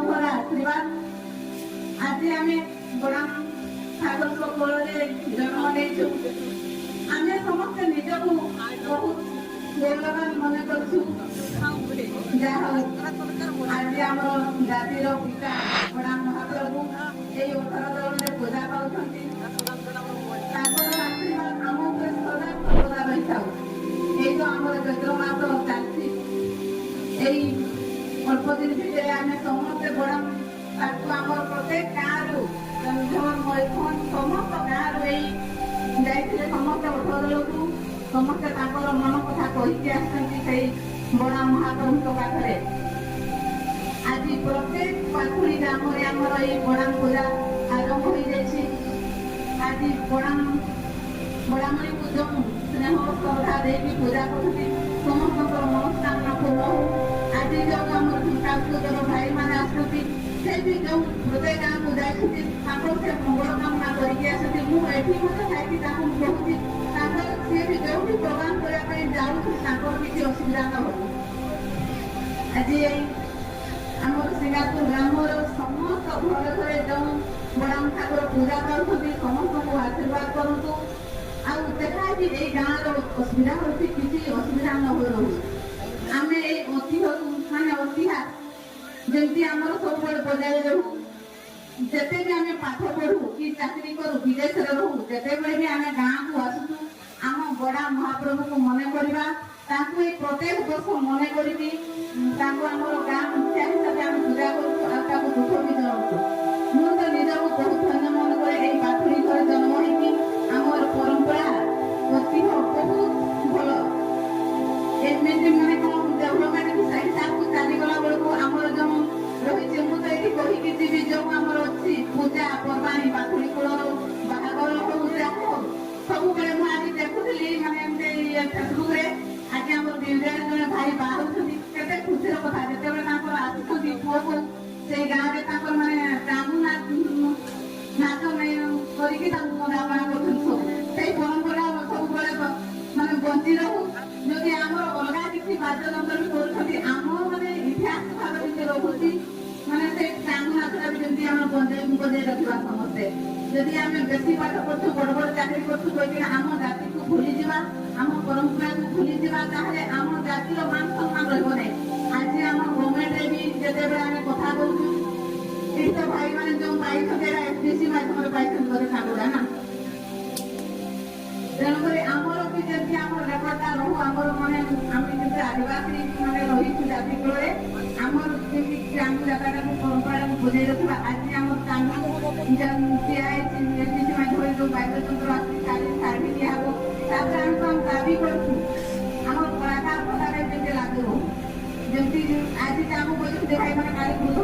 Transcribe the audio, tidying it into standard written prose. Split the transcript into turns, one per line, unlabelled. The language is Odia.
ଭରା ଆଶୀର୍ବାଦ ଆଜି ଆମେ ବଡ଼ାମ ଠାକୁରଙ୍କ କୋଳରେ ଜନ୍ମ ନେଇଛୁ। ଆମେ ସମସ୍ତେ ନିଜକୁ ବହୁତ ଗୌରବାନ ମନେ କରୁଛୁ। ଯାହା ହଉ ଆଜି ଆମର ଜାତିର ପିତା ବଡ଼ାମ ମହାପ୍ରଭୁ ଏଇ 18 ଦଳରେ ପୂଜା ପାଉଛନ୍ତି। ତାଙ୍କର ଆଶୀର୍ବାଦ ଆମ ଉପରେ ସଦା ସର୍ବଦା ରହିଥାଉ। ଏଇ ତ ଆମର ଚୈତ୍ର ମାସ ଚାଲିଛି। ଏଇ ଅଳ୍ପ ଦିନ ଭିତରେ ଆମେ ସମସ୍ତେ ବଡ଼ାମ ତାକୁ ଆମର ପ୍ରତ୍ୟେକ ଗାଁରୁ କେନ୍ଦୁଝର ମୟୂରଭଞ୍ଜ ସମସ୍ତ ଗାଁରୁ ଏଇ ଯାଇଥିଲେ ସମସ୍ତେ 18 ଦଳକୁ ସମସ୍ତେ ତାଙ୍କର ମନ କଥା କହିକି ଆସିଛନ୍ତି ସେଇ ବଡ଼ାମ ମହାପ୍ରଭୁଙ୍କ ପାଖରେ। ଆଜି ପ୍ରତ୍ୟେକ ପାଖୁଡି ଗ୍ରାମରେ ଆମର ଏଇ ବଡ଼ାମ ପୂଜା ଆରମ୍ଭ ହୋଇଯାଇଛି। ଆଜି ବଡ଼ାମଣିକୁ ଯେଉଁ ସ୍ନେହ ଶ୍ରଦ୍ଧା ଦେଇକି ପୂଜା କରୁଛନ୍ତି ସମସ୍ତଙ୍କର ମନସ୍କାମନା ପୂର୍ଣ୍ଣ ହଉ। ଆଜି ଯେଉଁ ଆମର ଝୁଣ୍ଟାପୁର ଭାଇମାନେ ଆସୁଛନ୍ତି ସେ ବି ଯେଉଁ ହୃଦୟ ଗାଁକୁ ଯାଇଛନ୍ତି ତାଙ୍କର ସେ ମଙ୍ଗଳ କାମନା କରିକି ଆସୁଛନ୍ତି। ମୁଁ ଏଠି ମଧ୍ୟ ଯାଇକି ତାଙ୍କୁ କହୁଛି ତାଙ୍କର ସିଏ ବି ଯେଉଁଠି ପ୍ରୋଗ୍ରାମ କରିବା ପାଇଁ ଯାଉଛନ୍ତି ତାଙ୍କର କିଛି ଅସୁବିଧା ନ ହଉ। ଆଜି ଏଇ ଆମର ଶ୍ରୀନାଥପୁର ଗ୍ରାମର ସମସ୍ତ ଘରେ ଘରେ ଯେଉଁ ବଡ଼ାମ ଠାକୁର ପୂଜା ପାଉଛନ୍ତି ସମସ୍ତଙ୍କୁ ଆଶୀର୍ବାଦ କରନ୍ତୁ। ଆଉ ଦେଖାବି ଏଇ ଗାଁର ଅସୁବିଧା ହେଉଛି କିଛି ଅସୁବିଧା ନ ରହୁ। ଆମେ ଏଇ ଐତିହ୍ୟକୁ ମାନେ ଐତିହାସ ଯେମିତି ଆମର ସବୁବେଳେ ବଜାୟ ରହୁ। ଯେତେ ବି ଆମେ ପାଠ ପଢୁ କି ଚାକିରି କରୁ ବିଦେଶରେ ରହୁ ଯେତେବେଳେ ବି ଆମେ ଗାଁକୁ ଆସୁଛୁ ଆମ ବଡ଼ାମ ମହାପ୍ରଭୁକୁ ମନେ କରିବା। ତାଙ୍କୁ ଏଇ ପ୍ରତ୍ୟେକ ବର୍ଷ ମନେ କରିକି ତାଙ୍କୁ ଆମର ଗାଁ ମୁଖିଆ ହିସାବରେ ଆମେ ପୂଜା କରୁଛୁ ଆଉ ତାକୁ ଦୁଃଖ ବି ଜଣାଉଛୁ। ମୁଁ ତ ନିଜକୁ ବହୁତ ଧନ୍ୟ ମନେ କରେ ଏଇ ପାଖୁଡି ଘରେ ଜନ୍ମ ହେଇକି। ଆମର ପରମ୍ପରା ଐତିହ୍ୟ ବହୁତ ଭଲ। ଏମିତି ମାନେ କଣ ଡେଭଲପମେଣ୍ଟ ହିସାବକୁ ଚାଲିଗଲା ବେଳକୁ ଆମର ଯେଉଁ ରହିଛି ମୁଁ ତ ଏଠି କହିକି ଯିବି ଯେଉଁ ଆମର ଅଛି ପୂଜା ପର୍ବାଣୀ ପାଖୁଡି କୂଳର ବାହାଘର ହଉ ଯାହା ହଉ ସବୁବେଳେ ମୁଁ ଆଜି ଦେଖୁଥିଲି ମାନେ ଏମିତି ଫେସବୁକରେ ଆଜି ଆମର ବିଜୟରେ ଜଣେ ଭାଇ ବାହା ହଉଛନ୍ତି। କେତେ ଖୁସିର କଥା ଯେତେବେଳେ ତାଙ୍କର ଆସୁଛନ୍ତି ପୁଅକୁ ସେଇ ଗାଁରେ ତାଙ୍କର ମାନେ ଚାମୁ ନାଚ କରିକି ତାଙ୍କୁ ମନାପଣା କରୁଛନ୍ତି। ସବୁ ସେଇ ପରମ୍ପରା ସବୁବେଳେ ମାନେ ବଞ୍ଚି ରହୁ। ଯଦି ଆମର ଅଲଗା କିଛି ବାଦ୍ୟଯନ୍ତ୍ର ବି କରୁଛନ୍ତି ଆମ ମାନେ ଇତିହାସ ଭାବେ କିଛି ରହୁଛି ମାନେ ସେଇ ଚାମୁ ନାଚଟା ବି ଯେମିତି ଆମେ ବଜାଇ ରଖିବା ସମସ୍ତେ। ଯଦି ଆମେ ବେଶୀ ପାଠ ପଢୁଛୁ ବଡ ବଡ ଚାକିରି କରୁଛୁ କହିକି ଆମ ଜାତିକୁ ଭୁଲିଯିବା ଆମ ପରମ୍ପରାକୁ ଭୁଲିଯିବା ତାହେଲେ ଆମ ଜାତିର ମାନ ସମ୍ମାନ ରହିବ ନାହିଁ। ଆଜି ଆମ ଗଭର୍ଣ୍ଣମେଣ୍ଟରେ ବି ଯେତେବେଳେ ଆମେ କଥା କହୁଛୁ ଏଇ ତ ଭାଇମାନେ ଯେଉଁ ପାଇଛନ୍ତି ଏଇଟା ଏଫଡିସି ମାଧ୍ୟମରେ ପାଇଛନ୍ତି ବୋଧେ ଠାକୁରା ନା। ତେଣୁକରି ଆମର ବି ଯେମିତି ଆମର ରେକର୍ଡଟା ରହୁ ଆମର ମାନେ ଆମେ ଯେମିତି ଆଦିବାସୀ ମାନେ ରହିଛୁ ଜାତି କୂଳରେ ଆମର ଯେମିତି ଆମ ଜାଗାଟାକୁ ପରମ୍ପରାକୁ ବଜାଇ ରଖିବା। ଆଜି ଆମର ଚାନ୍ଦା ଦିଆହେଇଛି ଏଫଡିସି ମାଧ୍ୟମରେ ଯେଉଁ ବାଦ୍ୟଯନ୍ତ୍ର ଆସୁଛି ଶାଢ଼ୀ ଦିଆହବ। ତାପରେ ଆମେ କଣ ଦାବି କରୁଛୁ ଆମର କଳାକାର କଥାରେ ଯେମିତି ଲାଗୁ ରହୁ। ଯେମିତି ଆଜି ଆମ ବୟସ ଭାଇମାନେ କାଲି ବୃଦ୍ଧ